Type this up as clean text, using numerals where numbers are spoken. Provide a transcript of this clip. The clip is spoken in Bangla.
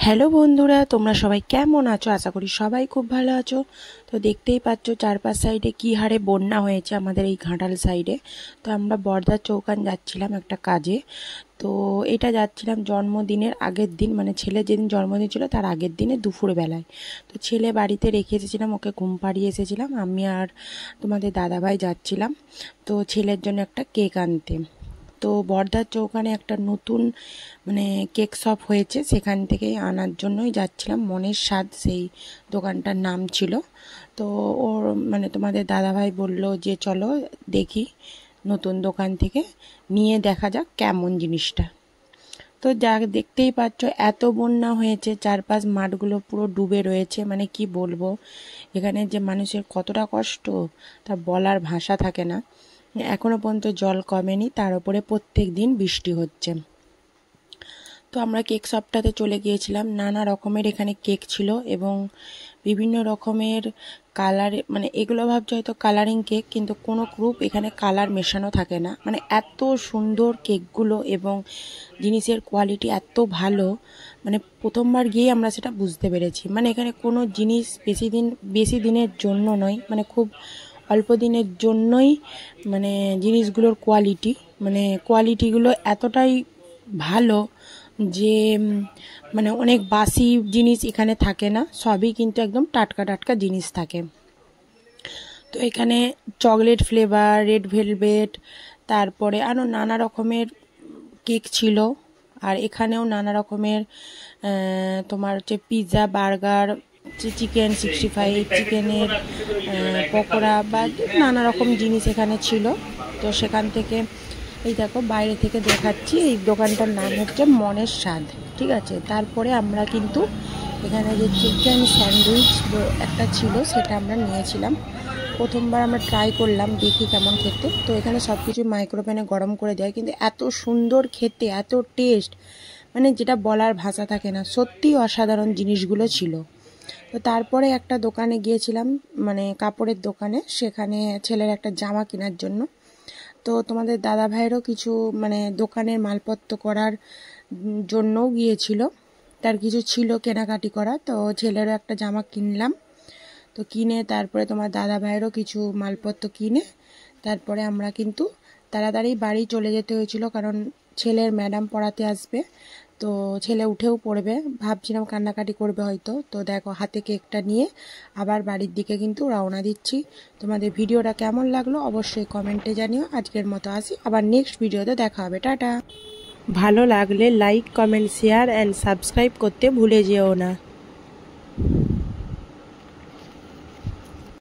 হ্যালো বন্ধুরা, তোমরা সবাই কেমন আছো? আশা করি সবাই খুব ভালো আছো। তো দেখতেই পাচ্ছ চারপাশ সাইডে কী হারে বন্যা হয়েছে আমাদের এই ঘাটাল সাইডে। তো আমরা বর্দার চৌকান যাচ্ছিলাম একটা কাজে। তো এটা যাচ্ছিলাম জন্মদিনের আগের দিন, মানে ছেলে যেদিন জন্মদিন ছিল তার আগের দিনে দুপুরবেলায়। তো ছেলে বাড়িতে রেখে এসেছিলাম, ওকে ঘুম পাড়িয়ে এসেছিলাম। আমি আর তোমাদের দাদাভাই যাচ্ছিলাম তো ছেলের জন্য একটা কেক আনতে। তো বর্দার চৌকানে একটা নতুন মানে কেক শপ হয়েছে, সেখান থেকেই আনার জন্যই যাচ্ছিলাম। মনের স্বাদ সেই দোকানটার নাম ছিল। তো ওর মানে তোমাদের দাদাভাই বলল যে চলো দেখি নতুন দোকান থেকে নিয়ে দেখা যাক কেমন জিনিসটা। তো যা দেখতেই পাচ্ছ এত বন্যা হয়েছে, চারপাশ মাঠগুলো পুরো ডুবে রয়েছে। মানে কি বলবো, এখানে যে মানুষের কতটা কষ্ট তা বলার ভাষা থাকে না। এখনো পর্যন্ত জল কমেনি, তার উপরে প্রত্যেক দিন বৃষ্টি হচ্ছে। তো আমরা কেক শপটাতে চলে গিয়েছিলাম। নানা রকমের এখানে কেক ছিল এবং বিভিন্ন রকমের কালার, মানে এগুলো ভাবছো হয়তো কালারিং কেক, কিন্তু কোনো গ্রুপ এখানে কালার মেশানো থাকে না। মানে এত সুন্দর কেকগুলো এবং জিনিসের কোয়ালিটি এত ভালো, মানে প্রথমবার গিয়ে আমরা সেটা বুঝতে পেরেছি। মানে এখানে কোনো জিনিস বেশি দিনের জন্য নয়, মানে খুব অল্প দিনের জন্যই মানে জিনিসগুলোর কোয়ালিটিগুলো এতটাই ভালো যে মানে অনেক বাসি জিনিস এখানে থাকে না, সবই কিন্তু একদম টাটকা টাটকা জিনিস থাকে। তো এখানে চকলেট ফ্লেভার, রেড ভেলভেট, তারপরে আরও নানা রকমের কেক ছিল। আর এখানেও নানা রকমের তোমার হচ্ছে পিৎজা, বার্গার, চিকেন 65, চিকেনের পকোড়া বা নানা রকম জিনিস এখানে ছিল। তো সেখান থেকে এই দেখো বাইরে থেকে দেখাচ্ছি, এই দোকানটার নাম হচ্ছে মনের স্বাদ, ঠিক আছে। তারপরে আমরা কিন্তু এখানে যে চিকেন স্যান্ডউইচ একটা ছিল সেটা আমরা নিয়েছিলাম। প্রথমবার আমরা ট্রাই করলাম, দেখি কেমন খেতে। তো এখানে সব কিছু মাইক্রোওভেনে গরম করে দেয়, কিন্তু এত সুন্দর খেতে, এত টেস্ট, মানে যেটা বলার ভাষা থাকে না। সত্যিই অসাধারণ জিনিসগুলো ছিল। তো তারপরে একটা দোকানে গিয়েছিলাম, মানে কাপড়ের দোকানে, সেখানে ছেলের একটা জামা কেনার জন্য। তো তোমাদের দাদা ভাইয়েরও কিছু মানে দোকানের মালপত্র করার জন্যও গিয়েছিল, তার কিছু ছিল কেনাকাটি করা। তো ছেলেরও একটা জামা কিনলাম। তো কিনে তারপরে তোমার দাদা ভাইয়েরও কিছু মালপত্র কিনে তারপরে আমরা কিন্তু তাড়াতাড়ি বাড়ি চলে যেতে হয়েছিল, কারণ ছেলের ম্যাডাম পড়াতে আসবে। তো ছেলে উঠেও পড়বে, ভাবছিলাম কান্নাকাটি করবে হয়তো। তো দেখো হাতে কেকটা নিয়ে আবার বাড়ির দিকে কিন্তু রওনা দিচ্ছি। তোমাদের ভিডিওটা কেমন লাগলো অবশ্যই কমেন্টে জানিও। আজকের মতো আসি, আবার নেক্সট ভিডিওতে দেখা হবে। টাটা। ভালো লাগলে like, comment, share and subscribe করতে ভুলে যেও না।